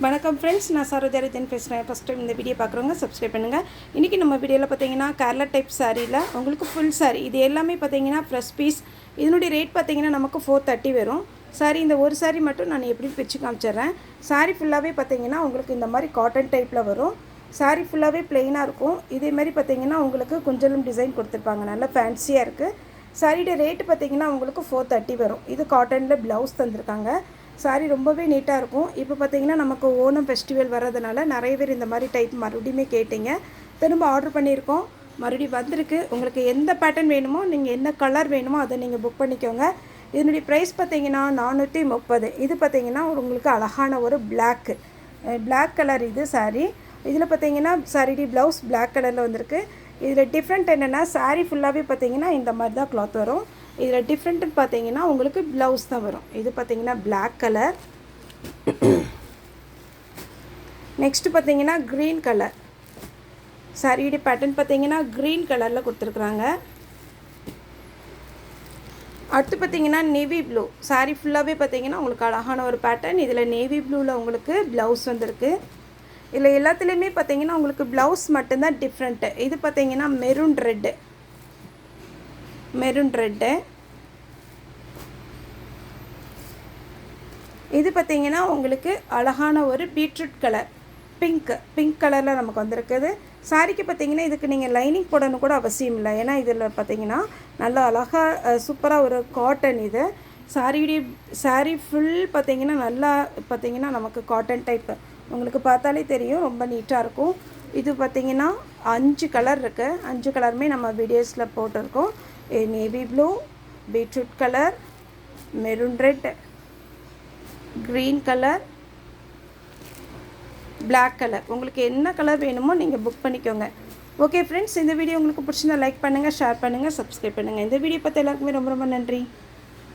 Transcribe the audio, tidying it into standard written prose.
வணக்கம் ஃப்ரெண்ட்ஸ், நான் சரோஜாரஜன் பேசுகிறேன். ஃபஸ்ட் டைம் இந்த வீடியோ பார்க்குறவங்க சப்ஸ்கிரைப் பண்ணுங்கள். இன்றைக்கி நம்ம வீடியோவில் பார்த்தீங்கன்னா கேரளா டைப் சாரியில் உங்களுக்கு ஃபுல் சாரி இது எல்லாமே பார்த்தீங்கன்னா ஃப்ரெஷ் பீஸ். இதனுடைய ரேட் பார்த்தீங்கன்னா நமக்கு 430 வரும். சாரி இந்த ஒரு சாரி மட்டும் நான் எப்படி பிரித்து காமிச்சிட்றேன். சாரி ஃபுல்லாகவே பார்த்தீங்கன்னா உங்களுக்கு இந்த மாதிரி காட்டன் டைப்பில் வரும். சாரி ஃபுல்லாகவே ப்ளெயினாக இருக்கும். இதே மாதிரி பார்த்தீங்கன்னா உங்களுக்கு கொஞ்சம் டிசைன் கொடுத்துருப்பாங்க, நல்லா ஃபேன்சியாக இருக்குது. சாரியோட ரேட்டு பார்த்தீங்கன்னா உங்களுக்கு 430 வரும். இது காட்டனில் ப்ளவுஸ் தந்திருக்காங்க. சாரி ரொம்பவே நீட்டாக இருக்கும். இப்போ பார்த்தீங்கன்னா நமக்கு ஓணம் ஃபெஸ்டிவல் வர்றதுனால நிறைய பேர் இந்த மாதிரி டைப் மறுபடியுமே கேட்டிங்க. திரும்ப ஆர்டர் பண்ணியிருக்கோம், மறுபடியும் வந்திருக்கு. உங்களுக்கு எந்த பேட்டர்ன் வேணுமோ, நீங்கள் என்ன கலர் வேணுமோ அதை நீங்கள் புக் பண்ணிக்கோங்க. இதனுடைய ப்ரைஸ் பார்த்தீங்கன்னா 430. இது பார்த்தீங்கன்னா உங்களுக்கு அழகான ஒரு பிளாக் கலர் இது சாரி. இதில் பார்த்தீங்கன்னா சாரி ப்ளவுஸ் பிளாக் கலரில் வந்திருக்கு. இதில் டிஃப்ரெண்ட் என்னென்னா சாரி ஃபுல்லாகவே பார்த்தீங்கன்னா இந்த மாதிரி தான் கிளாத் வரும். இதில் டிஃப்ரெண்ட்டுன்னு பார்த்தீங்கன்னா உங்களுக்கு ப்ளவுஸ் தான் வரும். இது பார்த்தீங்கன்னா பிளாக் கலர். நெக்ஸ்ட்டு பார்த்தீங்கன்னா க்ரீன் கலர். சாரியுடைய பேட்டர்ன் பார்த்தீங்கன்னா க்ரீன் கலரில் கொடுத்துருக்குறாங்க. அடுத்து பார்த்தீங்கன்னா நேவி ப்ளூ. சாரி ஃபுல்லாகவே பார்த்தீங்கன்னா உங்களுக்கு அழகான ஒரு பேட்டர்ன். இதில் நேவி ப்ளூவில் உங்களுக்கு ப்ளவுஸ் வந்திருக்கு. இதில் எல்லாத்துலேயுமே பார்த்தீங்கன்னா உங்களுக்கு ப்ளவுஸ் மட்டும்தான் டிஃப்ரெண்ட்டு. இது பார்த்தீங்கன்னா மெரூன் ரெட்டு. இது பார்த்தீங்கன்னா உங்களுக்கு அழகான ஒரு பீட்ரூட் கலர், பிங்க் கலரில் நமக்கு வந்திருக்குது. சாரிக்கு பார்த்தீங்கன்னா இதுக்கு நீங்கள் லைனிங் போடணும் கூட அவசியம் இல்லை. ஏன்னா இதில் பார்த்தீங்கன்னா நல்லா அழகாக சூப்பராக ஒரு காட்டன். இது சாரி ஃபுல் பார்த்தீங்கன்னா நல்லா பார்த்தீங்கன்னா நமக்கு காட்டன் டைப்பு. உங்களுக்கு பார்த்தாலே தெரியும், ரொம்ப நீட்டாக இருக்கும். இது பார்த்தீங்கன்னா 5 கலர் இருக்குது. 5 கலருமே நம்ம வீடியோஸில் போட்டிருக்கோம். Navy blue, beetroot colour, maroon red, green colour, black colour. உங்களுக்கு என்ன கலர் வேணுமோ நீங்கள் புக் பண்ணிக்கோங்க. ஓகே ஃப்ரெண்ட்ஸ், இந்த வீடியோ உங்களுக்கு பிடிச்சிருந்தா லைக் பண்ணுங்கள், ஷேர் பண்ணுங்கள், சப்ஸ்கிரைப் பண்ணுங்கள். இந்த வீடியோ பார்த்து எல்லாருக்குமே ரொம்ப ரொம்ப நன்றி.